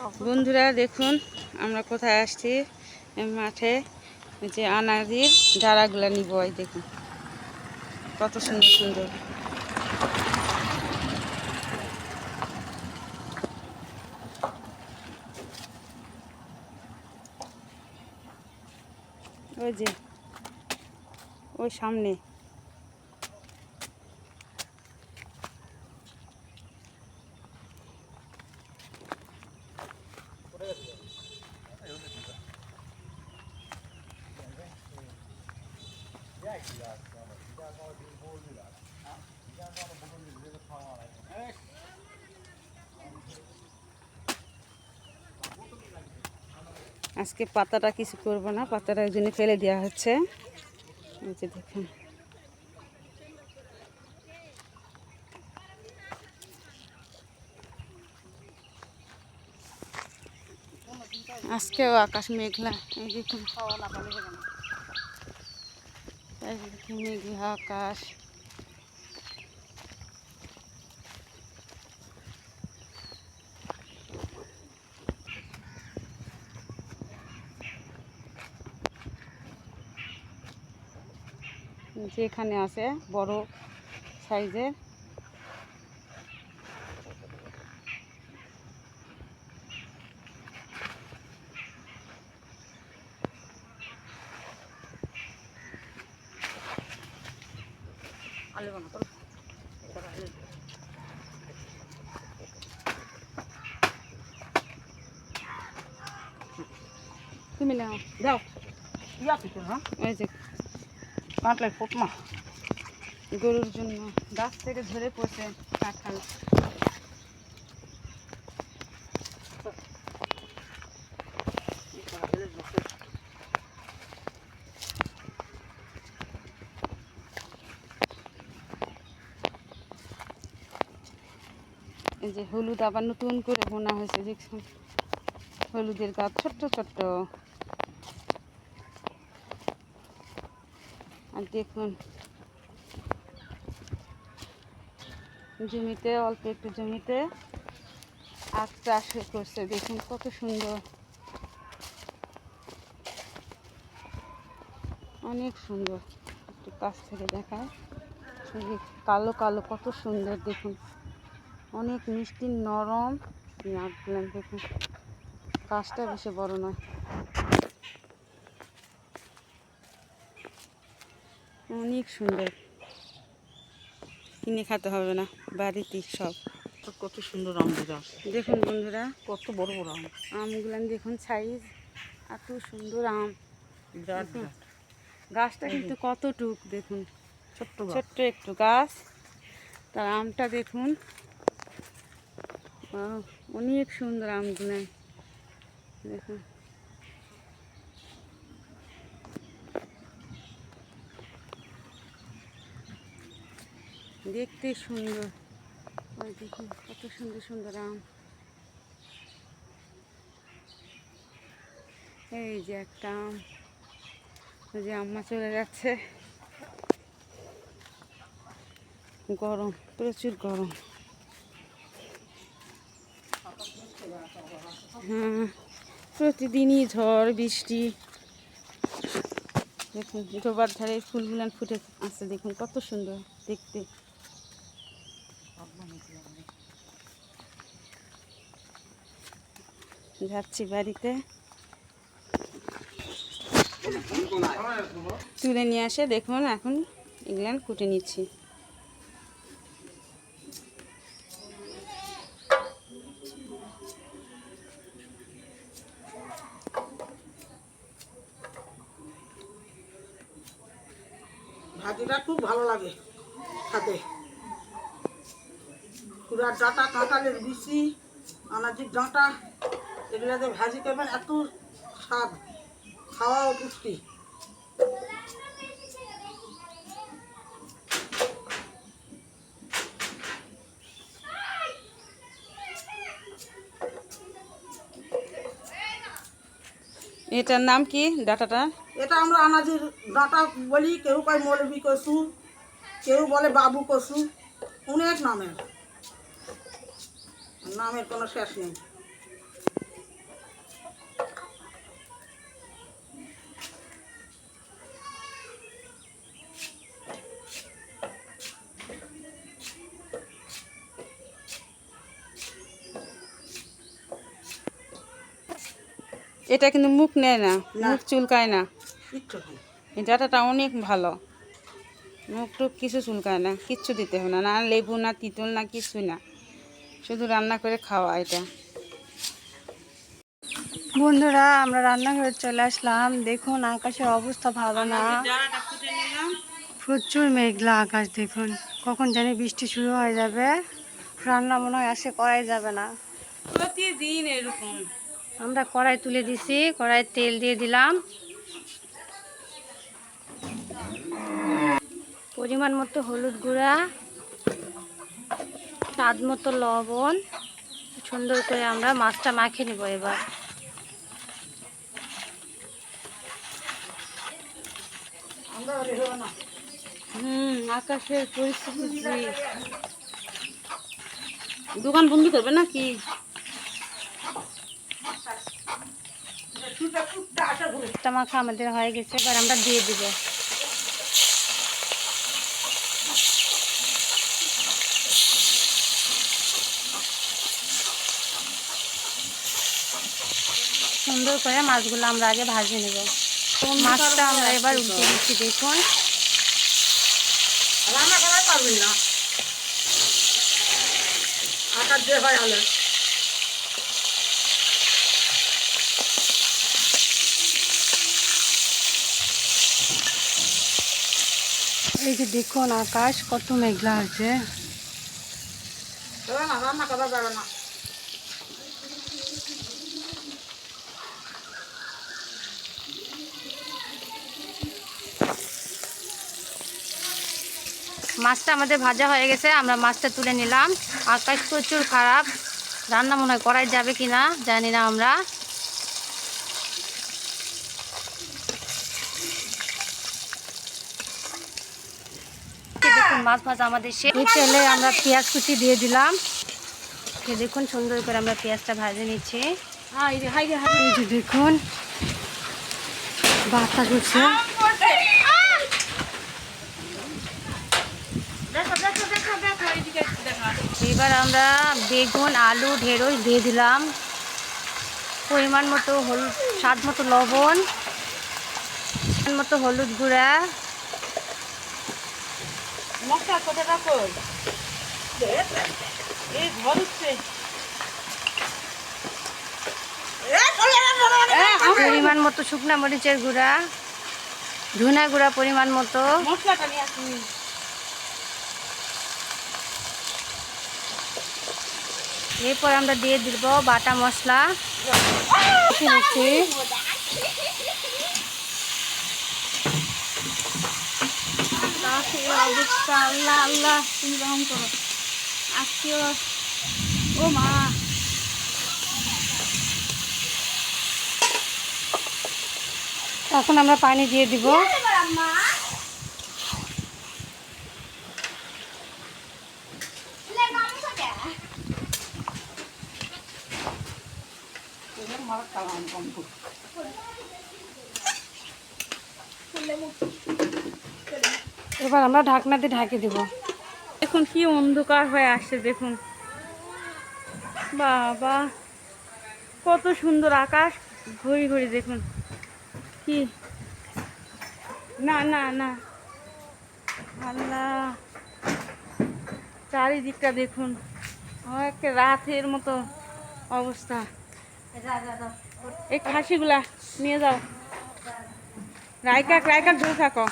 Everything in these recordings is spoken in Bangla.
বন্ধুরা দেখুন আমরা কোথায় আসছি, মাঠে যে আনারির ডাড়াগুলা নিব। এই দেখুন কত সুন্দর সুন্দর। ওই যে ওই সামনে আজকে পাতাটা কিছু করব না, পাতাটা ওই জন্য ফেলে দেওয়া হচ্ছে। এই যে দেখুন আজকেও আকাশ মেঘলা। এই দেখুন মেঘলা আকাশ। যেখানে আছে বড় সাইজের তুমি নাও যাও ইয়া কিছু না ওই যে কাটলে ফুটমা গরুর জন্য গাছ থেকে ধরে পড়ছে কাঁঠাল। এই যে হলুদ আবার নতুন করে বোনা হয়েছে, দেখুন হলুদের গাছ ছোট্ট ছোট্ট। আর দেখুন জমিতে অল্প একটু জমিতে আখ চাষ করছে, দেখুন কত সুন্দর, অনেক সুন্দর। একটু কাছ থেকে দেখায়, কালো কালো কত সুন্দর, দেখুন অনেক মিষ্টি নরম আখগুলো। দেখুন গাছটা বেশি বড় নয়, অনেক সুন্দর, কিনে খেতে হবে না, বাড়িতে সব। কত সুন্দর আম গাছ দেখুন বন্ধুরা কত বড় বড় আম, আমগুলো দেখুন সাইজ, এত সুন্দর আম। বিরাট গাছটা কিন্তু কতটুক দেখুন, ছোট্ট ছোট্ট একটু গাছ, তার আমটা দেখুন অনেক সুন্দর আমগুলো। দেখুন দেখতে সুন্দর, ওই দেখুন কত সুন্দর সুন্দর আম। এই যে একটা আম, ওই যে আম্মা চলে যাচ্ছে, গরম প্রচুর গরম। হ্যাঁ প্রতিদিনই ঝড় বৃষ্টি। দেখুন ডোবার ধারে ফুলগুলো ফুটে আছে, দেখুন কত সুন্দর দেখতে। যাচ্ছি বাড়িতে, তুলে নিয়ে আসে দেখুন এখন এগুলান কুটে নিচ্ছি। ভাজিটা খুব ভালো লাগে খেতে। পুরা ডাঁটা, কাঁঠালের বিচি, আনাজির ডাঁটা, এগুলোতে ভাজি করবেন, এত স্বাদ, খাওয়াও পুষ্টি। এটার নাম কি ডাটাটা? এটা আমরা আনাজির ডাঁটা বলি, কেউ কয় মৌলবি কচু, কেউ বলে বাবু কচু, অনেক নামের, নামের কোনো শেষ নেই। এটা কিন্তু মুখ নেয় না, না। মুখ চুলকায় না। কিচ্ছু নেই। এই ডাঁটাটা অনেক ভালো, মুখ টুক কিছু চুলকায় না, কিচ্ছু দিতে হবে না, না লেবু না তিঁতুল না কিছুই না, শুধু রান্না করে খাওয়া এটা। বন্ধুরা আমরা রান্নাঘরে চলে আসলাম। দেখুন আকাশের অবস্থা ভালো না, ডাঁটাটা ফুটে নিলাম। প্রচুর মেঘলা আকাশ। দেখুন কখন জানি বৃষ্টি শুরু হয়ে যাবে, রান্না মনে হয় আসে করাই যাবে না। প্রতিদিন এরকম। আমরা কড়াই তুলে দিছি, কড়াই তেল দিয়ে দিলাম, পরিমাণ মতো হলুদ গুঁড়া, স্বাদ মতো লবণ, সুন্দর করে আমরা মাছটা মাখিয়ে নেব এবার। আকাশের পরিস্থিতি কি? দোকান বন্ধ করবে নাকি? মাছটা মাখা আমাদের হয়ে গেছে, এবার আমরা দিয়ে দিব। সুন্দর করে মাছগুলো আমরা আগে ভাজে নেব। মাছটা আমরা এবার উল্টে দিচ্ছি। দেখুন রান্না করাই পারবেন না, আকার যে হয় আলো। এই যে দেখুন আকাশ কত মেঘলা আছে। না, রান্না করা যাবে না। মাছটা আমাদের ভাজা হয়ে গেছে, আমরা মাছটা তুলে নিলাম। আকাশ প্রচুর খারাপ, রান্না মনে হয় করাই যাবে কিনা জানি না আমরা। দেখুন মাছ ভাজা আমাদের শেষ। এই তেলে আমরা পেঁয়াজ কুচি দিয়ে দিলাম। দেখুন সুন্দর করে আমরা পেঁয়াজটা ভাজে নিচ্ছি। এই যে দেখুন বাতাস উঠছে। এবার আমরা বেগুন আলু ঢেঁড়স দিয়ে দিলাম, পরিমাণ মতো হলুদ, স্বাদ মতো লবণ, পরিমাণ মতো হলুদ গুঁড়া, মশলা কোথাটা কই? এই ঘর উঠছে। পরিমাণ মতো শুকনা মরিচের গুঁড়া, ধনা গুঁড়া পরিমাণ মতো। মশলাটা নিয়ে আসুন। এরপর আমরা দিয়ে দিব বাটা মশলা। অবস্থা আল্লাহ আল্লাহ, তুমি রহম করো। আজকেও ও মা, এখন আমরা পানি দিয়ে দিব। এবার আমরা ঢাকনা দিয়ে ঢাকি দিব। দেখুন কি অন্ধকার হয়ে আসছে, দেখুন বাবা কত সুন্দর আকাশ, ঘড়ি ঘড়ি দেখুন কি, না না না আল্লাহ, চারিদিকটা দেখুন একটা রাতের মতো অবস্থা। এই খাসিগুলা নিয়ে যাও, রাইকাক রাইকাক ধরে থাকো।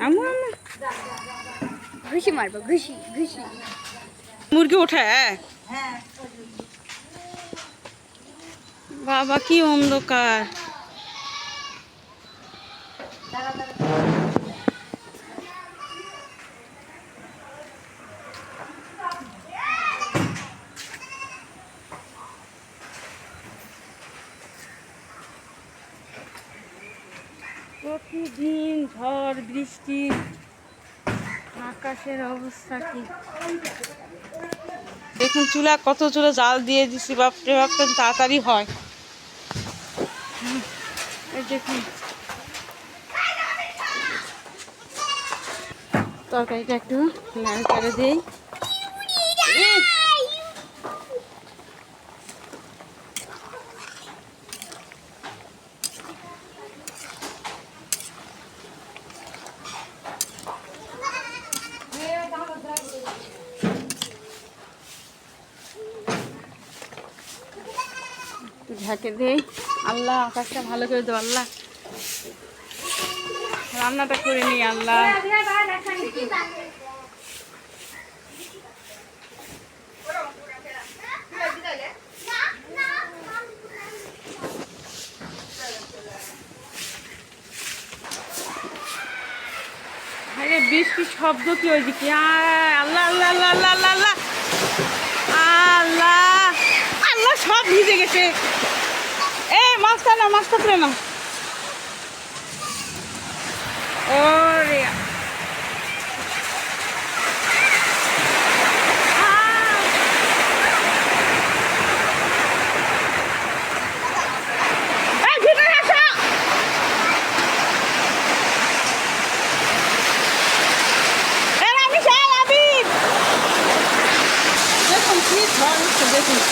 আমু আমু ঘুষি মারবো, ঘুষি ঘুষি। মুরগি ওঠে। বাবা কি অন্ধকার, প্রতিদিন ঝড় বৃষ্টি, আকাশের অবস্থা কি দেখুন। চুলা কত চুলা জাল দিয়ে দিছি, বাপরে বাপরে তাড়াতাড়ি হয়। এই দেখুন তরকারিটা একটু লাল করে দিই। ঢাকে দেই। আল্লাহ আকাশটা ভালো করে দেবো আল্লাহ, রান্নাটা করে নিই আল্লাহ। আরে বৃষ্টির শব্দ কি ওইদিকে? আল্লাহ আল্লাহ আল্লাহ আল্লাহ আল্লাহ আল্লাহ আল্লাহ আল্লাহ, সব ভিজে গেছে। মাছটা না, মাছটা তুলে না। ওরে দেখুন কি ঝড় হচ্ছে, দেখুন।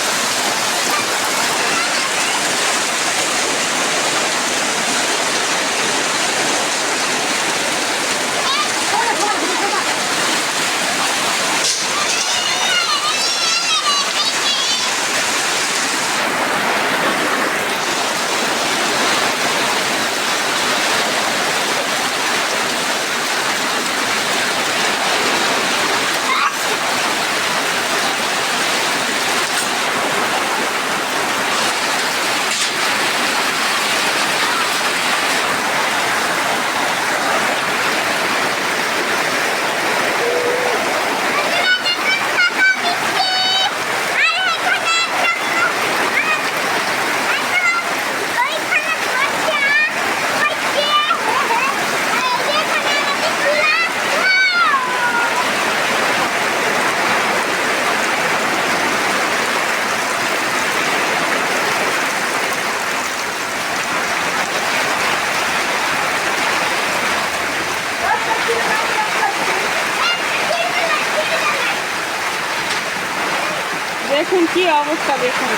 দেখুন কি অবস্থা, দেখুন।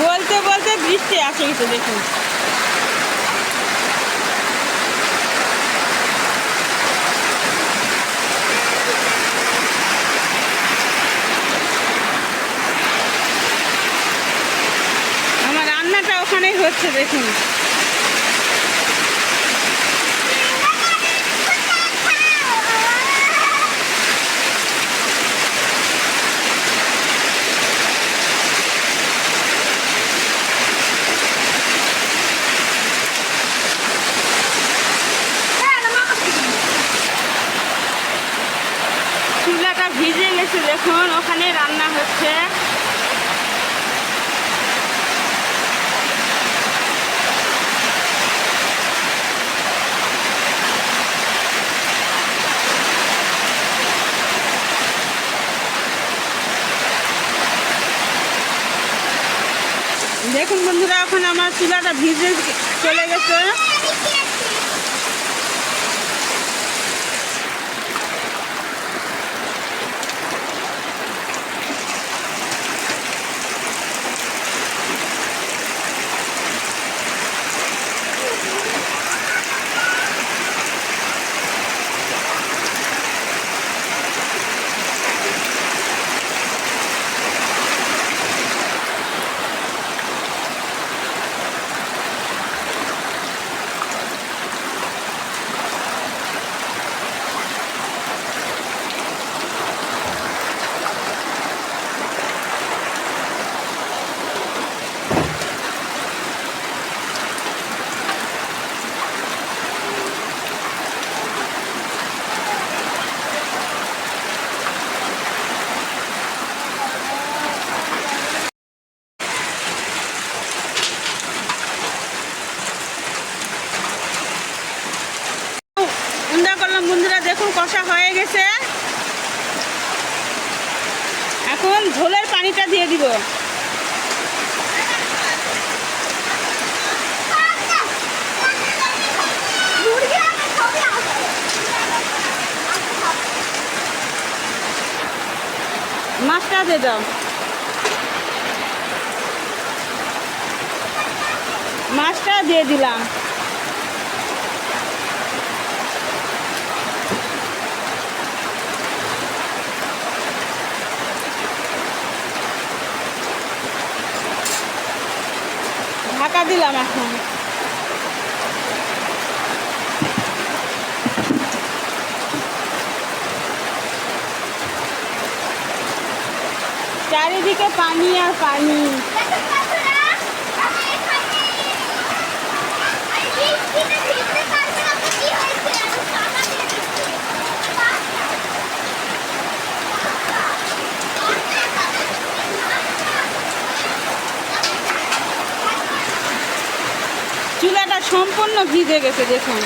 বলতে বলতে বৃষ্টি আসে গেছে, দেখুন। আমার রান্নাটা ওখানেই হচ্ছে, দেখুন। চুলাটা ভিজে গেছে, দেখুন, ওখানে রান্না হচ্ছে। দেখুন বন্ধুরা, ওখানে আমার চুলাটা ভিজে চলে গেছে। বন্ধুরা দেখুন, কষা হয়ে গেছে। এখন ঝোলের পানিটা দিয়ে দিব। দিয়ে দাও। মাছটা দিয়ে দিলাম। ঢাকা দিলাম এখন। চারিদিকে পানি আর পানি। চুলাটা সম্পূর্ণ ভিজে গেছে দেখুন।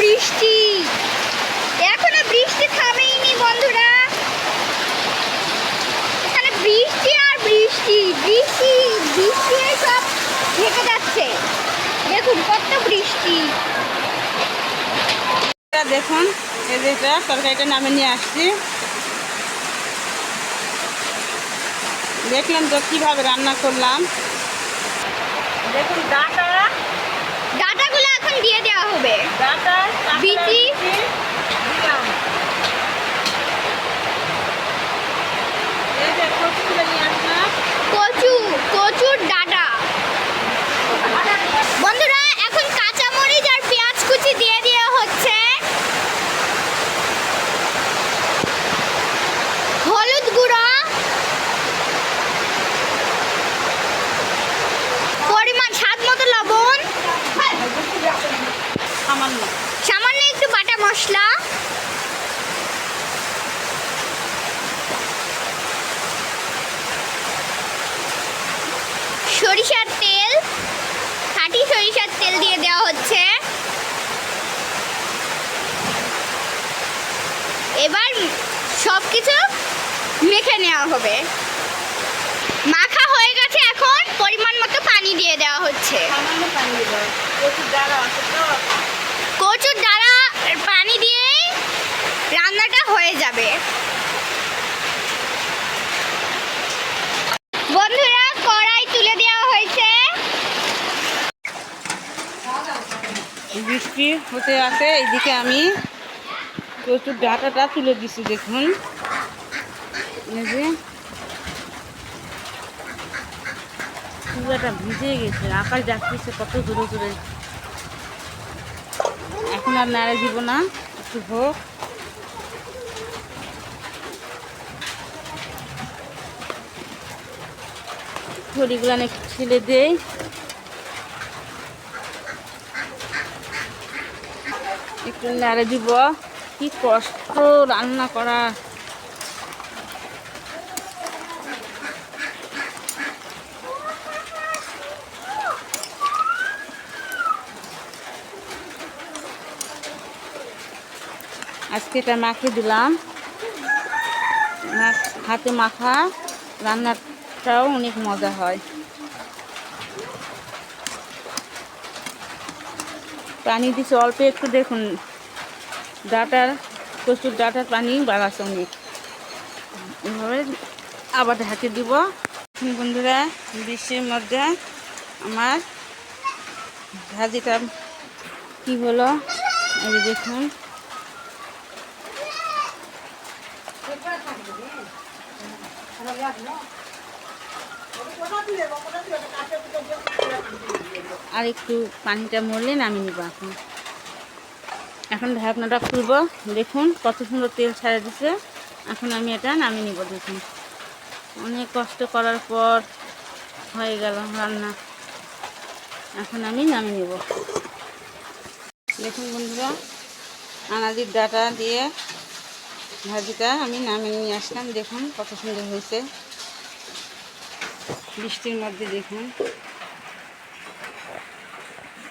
বৃষ্টি, এখনো বৃষ্টি থামেইনি বন্ধুরা। এখানে বৃষ্টি আর বৃষ্টি, বৃষ্টি বৃষ্টি সব ঢেকে যাচ্ছে। দেখুন কত বৃষ্টি। দেখুন এই যে তরকারিটা নামে নিয়ে আসছি। দেখলেন তো কিভাবে রান্না করলাম। দেখুন ডাটাগুলো এখন দিয়ে দেওয়া হবে। বিচি দিলাম। এই যে কচুগুলো নিয়ে আসলাম। কচুর ডাটা। বন্ধুরা এখন কাঁচামরিচ আর পেঁয়াজ কুচি দিয়ে দেওয়া হচ্ছে। হলুদ গুঁড়ো, পরিমাণ স্বাদ মতো লবণ, সামান্য একটু বাটা মশলা, সরিষার তেল, খাঁটি সরিষার তেল দিয়ে দেওয়া হচ্ছে। এবার সবকিছু মেখে নেওয়া হবে। মাখা হয়ে গেছে, এখন পরিমাণ মতো পানি দিয়ে দেওয়া হচ্ছে। কচুর ডাঁড়া পানি দিয়ে রান্নাটা হয়ে যাবে। বন্ধুরা কড়াই তুলে দেওয়া হয়েছে। বৃষ্টি হতে আছে, এইদিকে আমি কচুর ডাঁটাটা তুলে দিচ্ছি। দেখুন এই যে চুলাটা ভিজে গেছে, আকাশ ডাকতেছে কত দূরে দূরে। এখন আর নাড়ে দিব না, একটু হোক। খড়িগুলো একটু ছেলে দেই। একটু নাড়ে দিব। কি কষ্ট রান্না করা। আজকে এটা মাখিয়ে দিলাম। হাতে মাখা রান্নাটাও অনেক মজা হয়। পানি দিচ্ছে অল্প একটু। দেখুন কচুর ডাঁটার পানি বাড়াচ্ছে অনেক। এভাবে আবার ঢাকে দিব। বন্ধুরা বৃষ্টির মধ্যে আমার ভাজিটা কি হলো এই যে দেখুন। আর একটু পানিটা মরলে নামিয়ে নিব। এখন ঢাকনাটা খুলবো। দেখুন কত সুন্দর তেল ছাড়া দিছে। এখন আমি এটা নামিয়ে নিব। দেখুন অনেক কষ্ট করার পর হয়ে গেল রান্না। এখন আমি নামিয়ে নেব। দেখুন বন্ধুরা, আনাজের ডাটা দিয়ে ভাজিটা আমি নামিয়ে নিয়ে আসলাম। দেখুন কত সুন্দর হয়েছে বৃষ্টির মধ্যে। দেখুন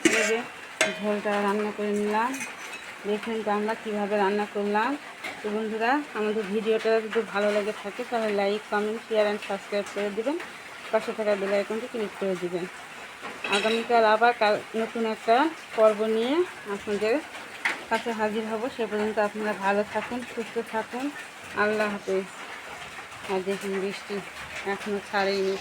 এভাবে ঝোলটা রান্না করে নিলাম। দেখুন তো আমরা কীভাবে রান্না করলাম। তো বন্ধুরা, আমাদের ভিডিওটা যদি ভালো লেগে থাকে তাহলে like, comment, share and subscribe করে দেবেন। পাশে থাকা বেল আইকনটি ক্লিক করে দেবেন। আগামীকাল আবার নতুন একটা পর্ব নিয়ে আপনাদের কাছে হাজির হব। সে পর্যন্ত আপনারা ভালো থাকুন, সুস্থ থাকুন। আল্লাহ হাফেজ। আর দেখুন বৃষ্টি এখনও ছাড়েনি।